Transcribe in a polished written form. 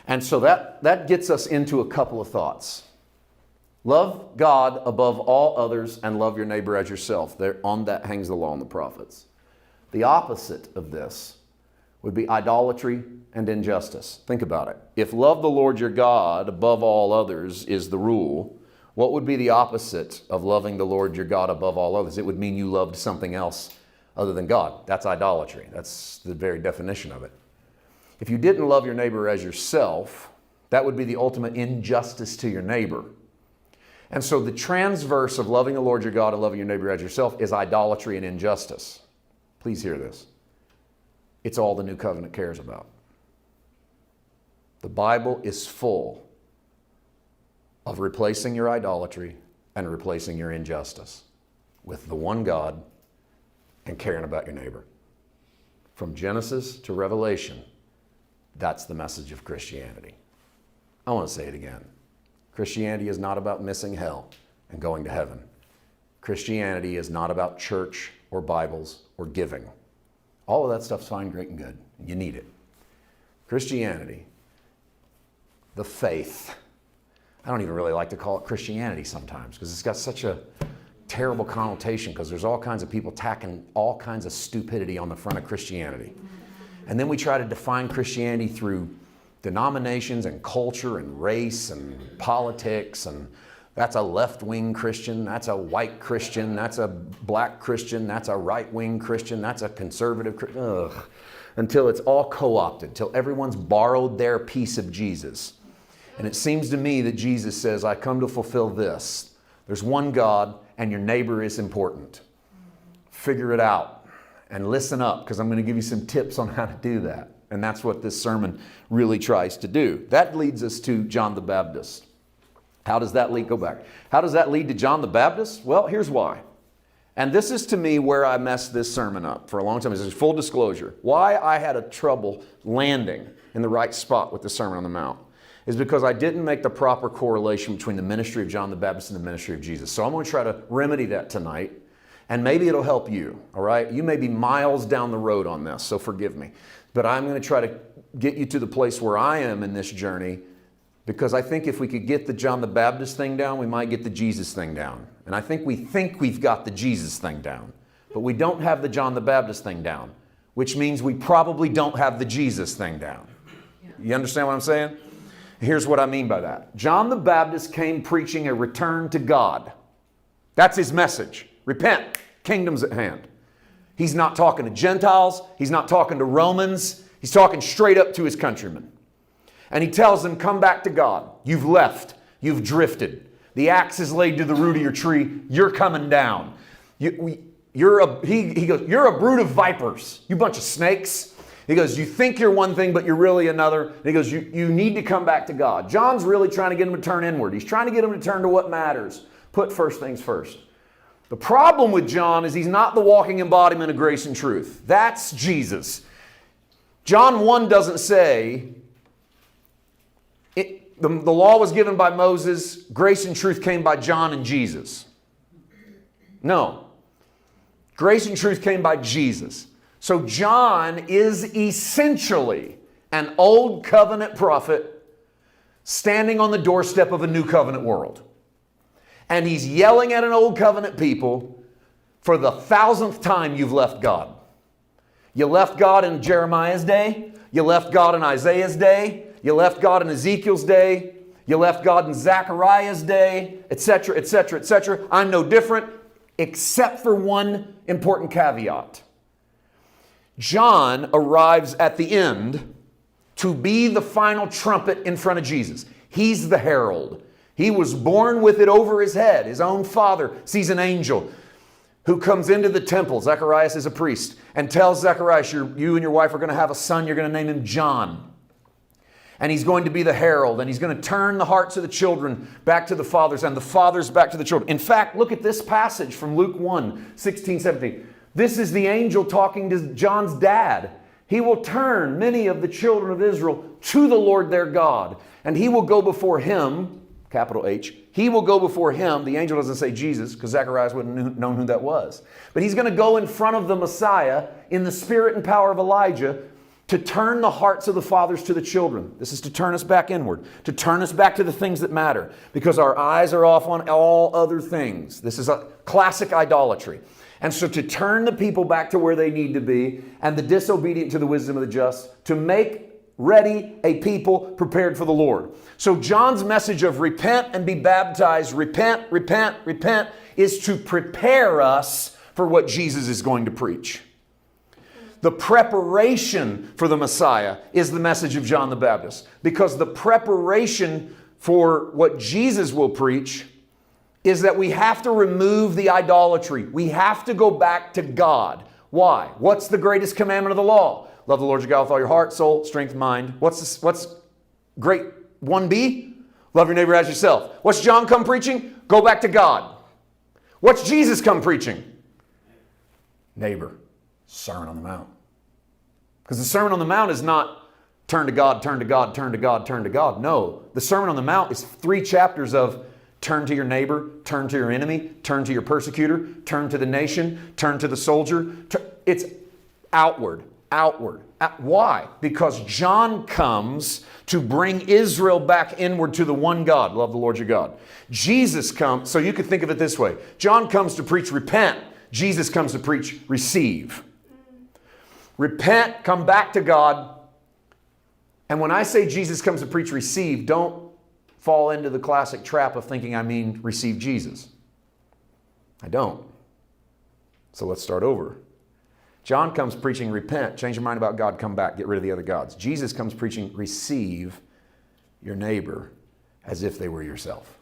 And so that gets us into a couple of thoughts. Love God above all others and love your neighbor as yourself. There, on that hangs the law and the prophets. The opposite of this would be idolatry and injustice. Think about it. If love the Lord your God above all others is the rule, what would be the opposite of loving the Lord your God above all others? It would mean you loved something else other than God. That's idolatry. That's the very definition of it. If you didn't love your neighbor as yourself, that would be the ultimate injustice to your neighbor. And so the transverse of loving the Lord your God and loving your neighbor as yourself is idolatry and injustice. Please hear this. It's all the new covenant cares about. The Bible is full of replacing your idolatry and replacing your injustice with the one God and caring about your neighbor. From Genesis to Revelation, that's the message of Christianity. I want to say it again. Christianity is not about missing hell and going to heaven. Christianity is not about church or Bibles or giving. All of that stuff's fine, great, and good. You need it. Christianity, the faith. I don't even really like to call it Christianity sometimes because it's got such a terrible connotation because there's all kinds of people tacking all kinds of stupidity on the front of Christianity. And then we try to define Christianity through denominations and culture and race and politics, and that's a left-wing Christian, that's a white Christian, that's a black Christian, that's a right-wing Christian, that's a conservative Christian. Until it's all co-opted, until everyone's borrowed their piece of Jesus. And it seems to me that Jesus says, I come to fulfill this. There's one God and your neighbor is important. Figure it out and listen up because I'm going to give you some tips on how to do that. And that's what this sermon really tries to do. That leads us to John the Baptist. How does that lead? Go back. How does that lead to John the Baptist? Well, here's why. And this is to me where I messed this sermon up for a long time. This is full disclosure. Why I had a trouble landing in the right spot with the Sermon on the Mount is because I didn't make the proper correlation between the ministry of John the Baptist and the ministry of Jesus. So I'm going to try to remedy that tonight, and maybe it'll help you, all right? You may be miles down the road on this, so forgive me. But I'm going to try to get you to the place where I am in this journey, because I think if we could get the John the Baptist thing down, we might get the Jesus thing down. And I think we've got the Jesus thing down, but we don't have the John the Baptist thing down, which means we probably don't have the Jesus thing down. You understand what I'm saying? Here's what I mean by that. John the Baptist came preaching a return to God. That's his message. Repent, kingdom's at hand. He's not talking to Gentiles. He's not talking to Romans. He's talking straight up to his countrymen. And he tells them, come back to God. You've left. You've drifted. The axe is laid to the root of your tree. You're coming down. He goes, you're a brood of vipers. You bunch of snakes. He goes, you think you're one thing, but you're really another. And he goes, you need to come back to God. John's really trying to get them to turn inward. He's trying to get them to turn to what matters. Put first things first. The problem with John is he's not the walking embodiment of grace and truth. That's Jesus. John 1 doesn't say, the law was given by Moses, grace and truth came by John and Jesus. No. Grace and truth came by Jesus. So John is essentially an old covenant prophet standing on the doorstep of a new covenant world. And he's yelling at an old covenant people, for the 1,000th time you've left God. You left God in Jeremiah's day. You left God in Isaiah's day. You left God in Ezekiel's day. You left God in Zechariah's day, etc., etc., etc. I'm no different, except for one important caveat. John arrives at the end to be the final trumpet in front of Jesus. He's the herald. He was born with it over his head. His own father sees an angel who comes into the temple. Zacharias is a priest, and tells Zacharias, you and your wife are going to have a son. You're going to name him John. And he's going to be the herald, and he's going to turn the hearts of the children back to the fathers and the fathers back to the children. In fact, look at this passage from Luke 1, 16, 17. This is the angel talking to John's dad. He will turn many of the children of Israel to the Lord their God, and he will go before him, capital H, he will go before him. The angel doesn't say Jesus, because Zacharias wouldn't have known who that was. But he's going to go in front of the Messiah in the spirit and power of Elijah to turn the hearts of the fathers to the children. This is to turn us back inward, to turn us back to the things that matter, because our eyes are off on all other things. This is a classic idolatry. And so to turn the people back to where they need to be, and the disobedient to the wisdom of the just, to make ready a people prepared for the Lord. So John's message of repent and be baptized, repent, repent, repent, is to prepare us for what Jesus is going to preach. The preparation for the Messiah is the message of John the Baptist, because the preparation for what Jesus will preach is that we have to remove the idolatry. We have to go back to God. Why? What's the greatest commandment of the law? Love the Lord your God with all your heart, soul, strength, mind. What's great 1B? Love your neighbor as yourself. What's John come preaching? Go back to God. What's Jesus come preaching? Neighbor. Sermon on the Mount. Because the Sermon on the Mount is not turn to God, turn to God, turn to God, turn to God. No, the Sermon on the Mount is 3 chapters of turn to your neighbor, turn to your enemy, turn to your persecutor, turn to the nation, turn to the soldier. It's outward, outward. Why? Because John comes to bring Israel back inward to the one God. Love the Lord your God. Jesus comes, so you could think of it this way. John comes to preach repent. Jesus comes to preach receive. Repent, come back to God. And when I say Jesus comes to preach receive, don't fall into the classic trap of thinking I mean receive Jesus. I don't. So let's start over. John comes preaching repent, change your mind about God, come back, get rid of the other gods. Jesus comes preaching receive your neighbor as if they were yourself.